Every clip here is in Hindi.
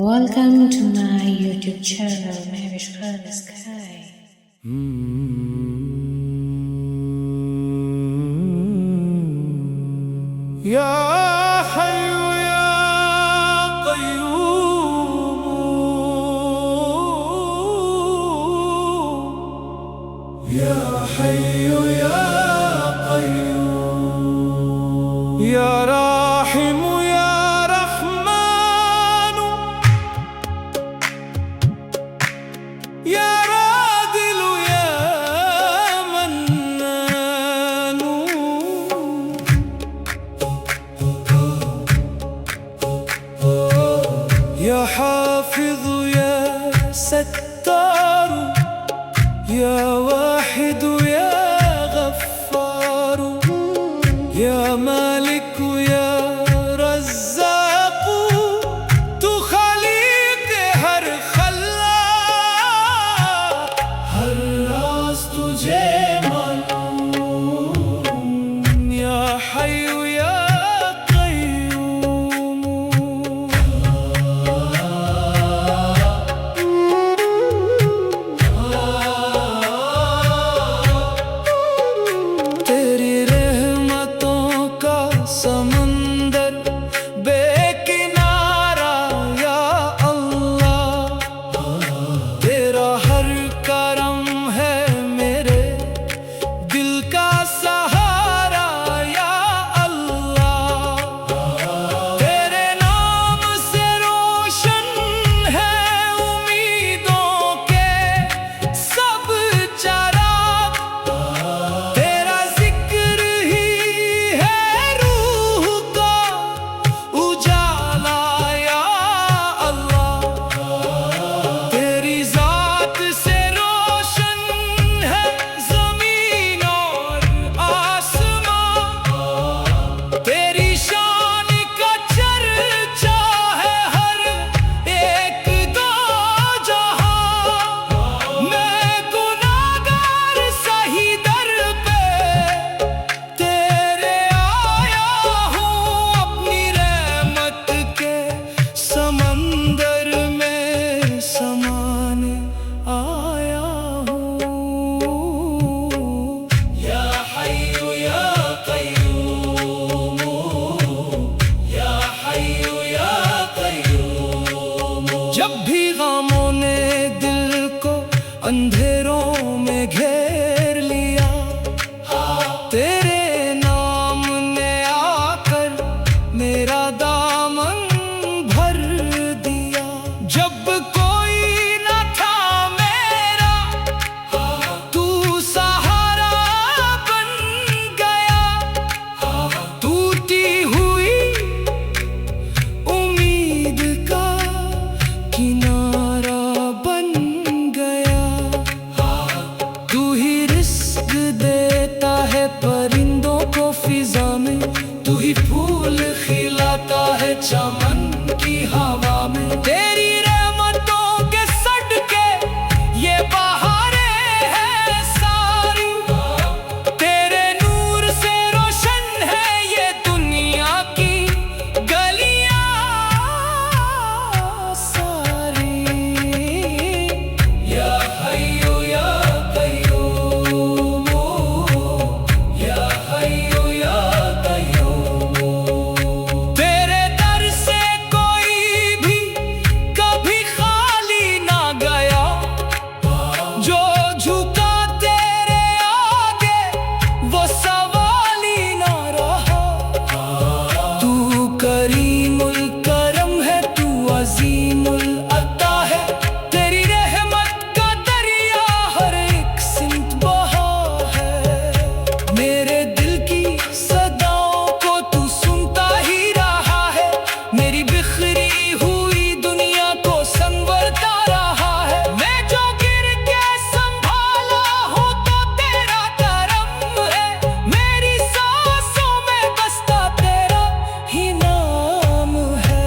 Welcome to my YouTube channel, Mahvishkar Sky. Ya Hayyu Ya Qayyum, Ya Hayyu Ya Qayyum, Ya Rahim Ya Rahman, Ya Adil Ya Mannan, Ya Hafiz Ya Sattar, Ya Wahid Ya Ghaffar, Ya Malik Ya Razzaq, Tu Khaliq Har Khallaq, Har Raz Tujhe Malum, Ya Hayyu Ya Qayyum. तेरी रहमतों का समंदर बेकिनारा या अल्लाह, तेरा हर करम है मेरे दिल का सहारा या अल्लाह। तेरे नाम से रोशन है उम्मीदों के सब चराग, तेरा जिक्र ही है रूह का उजाला या अल्लाह। तेरी जात से रोशन है ज़मीन और आसमां, तेरी शान का चर्चा है हर एक दो जहां। मैं गुनाहगार सही दर पे तेरे आया हूँ, अपनी रहमत के समंदर में समाने आया हूँ। या हय्यु या क़य्यूम, या हय्यु या क़य्यूम। जब भी गमों ने दिल को अंधेरों में घेर लिया, तेरे नाम ने आकर मेरा दामन भर दिया। जब कोई न था मेरा, तू सहारा बन गया। टूटी हुई उम्मीद का किनारा बन गया। तू ही रिस्क देता है परिंदों को फिजा में, तू ही फूल खिलाता है चमन की हवा में। तेरी रहमतों के सदके ये बहारें हैं सारी, तेरे नूर से रोशन है ये दुनिया की गलियां सारी। या हय्यु या क़य्यूम, या हय्यु या क़य्यूम। तेरे दर से कोई भी कभी खाली ना गया, जो झुका तेरे आगे वो सवाल ही ना रहा। तू करीमुल करम है, तू अजीमुल अता है, तेरी रहमत का दरिया हर एक सिमत बहा है। मेरे दिल की सदाओं को तू सुनता ही रहा है, मेरी बिखरी हुई दुनिया को संवरता रहा है। मैं जो गिर के संभाला हूँ तो तेरा करम है, मेरी सांसों में बसता तेरा ही नाम है।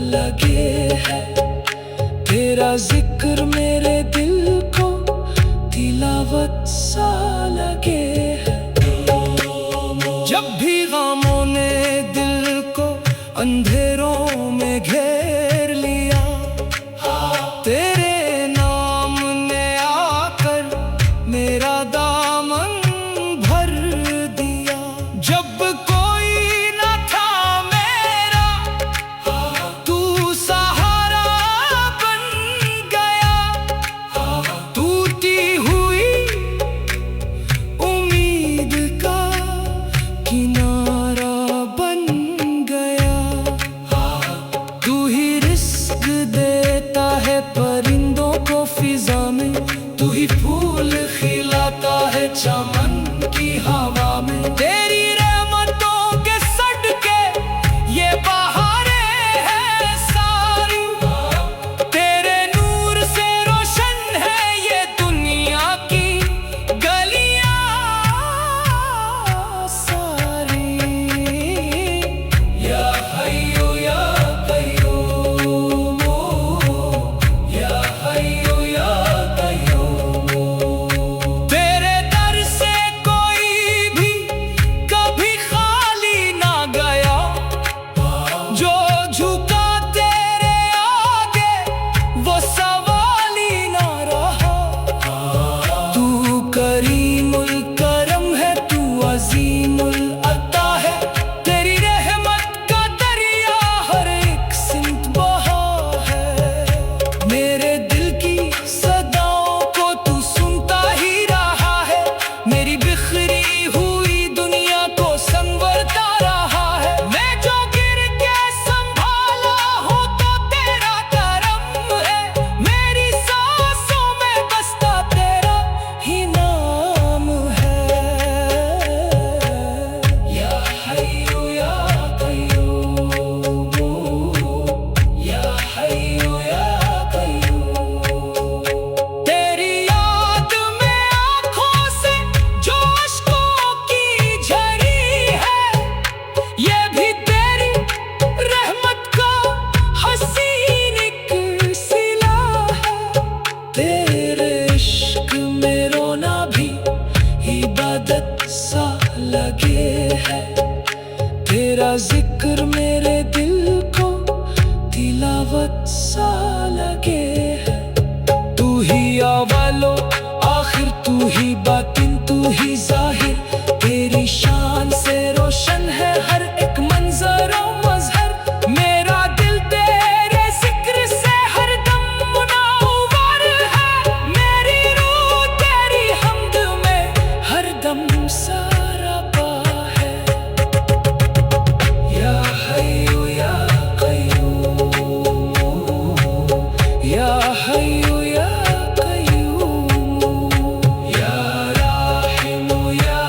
लगे है। तेरा जिक्र मेरे दिल को तिलावत सा लगे है। जब भी गमों ने दिल को अंधेरों में घेर लिया, तेरे नाम ने आकर मेरा दामन भर दिया। जब कोई न था मेरा, तू सहारा बन गया। टूटी हुई उम्मीद का किनारा बन गया। तू ही रिस्क देता है परिंदों को फिजा में, तू ही फूल खिलाता है चमन की हवा में। तेरी रहमतों के सदके ये बहारें हैं सारी, तेरे नूर से रोशन है ये दुनिया की गलियां सारी। या हय्यू या कय्यूम, या हय्यू या कय्यूम। तेरे दर से कोई भी कभी खाली ना गया, जो झुका तेरे आगे वो सवाल ही ना रहा। तू करीमुल करम है, तू अजीमुल अता है। तेरी रहमत का दरिया हर एक सिमत बहा है। मेरे दिल की सदाओं को तू सुनता ही रहा है। मेरी बिखरी हुई दुनिया को संवरता रहा है। मैं जो गिर के संभाला हूँ तो तेरा करम है। मेरी सांसों में बसता तेरा ही नाम है। या हय्यू या कय्यूम, या हय्यू या कय्यूम। तेरी याद में आँखों से जो अश्कों की झरी है, ये भी तेरी रहमत का हसीन एक सिला है। तेरे इश्क में रोना भी इबादत सा लगे है। तेरा जिक्र मेरे दिल को तिलावत सा लगे है। तू ही अव्वलो आखिर, तू ही बातिन, तू ही जाहिर। तेरी शान से रोशन है हर एक मंजर और मजहर। मेरा दिल तेरे जिक्र से हरदम मुनव्वर है। मेरी रूह तेरी हम्द में हरदम सरापा है। या हय्यू या कय्यूम, या हय्यू या कय्यूम। या राहिम या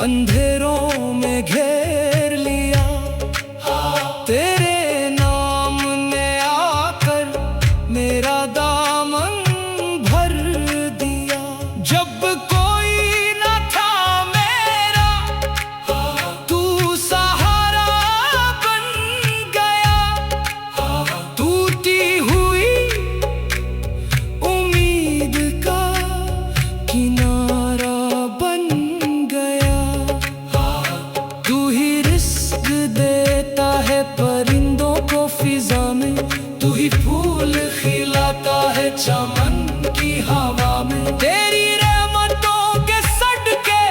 अंधेरों में घेर लिया, तेरे नाम ने आकर मेरा दामन भर दिया। जब कोई न था मेरा, तू सहारा बन गया। टूटी हुई उम्मीद का किनारा बन गया। तू ही रिस्क देता है परिंदों को फिजा में, तू ही फूल खिलाता है चमन की हवा में। तेरी रहमतों के सदके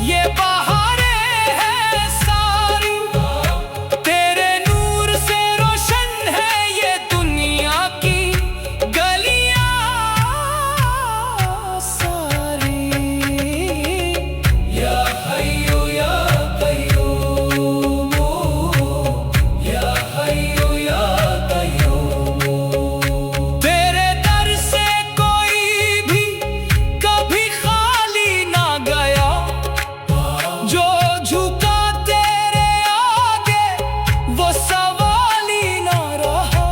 ये बहारें हैं सारी, तेरे नूर से रोशन है ये दुनिया की गलियां सारी। या हय्यू या कय्यूम, या हय्यू या कय्यूम। तेरे दर से कोई भी कभी खाली ना गया, जो झुका तेरे आगे वो सवाल ही ना रहा।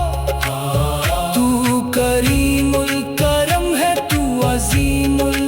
तू करीमुल करम है, तू अजीमुल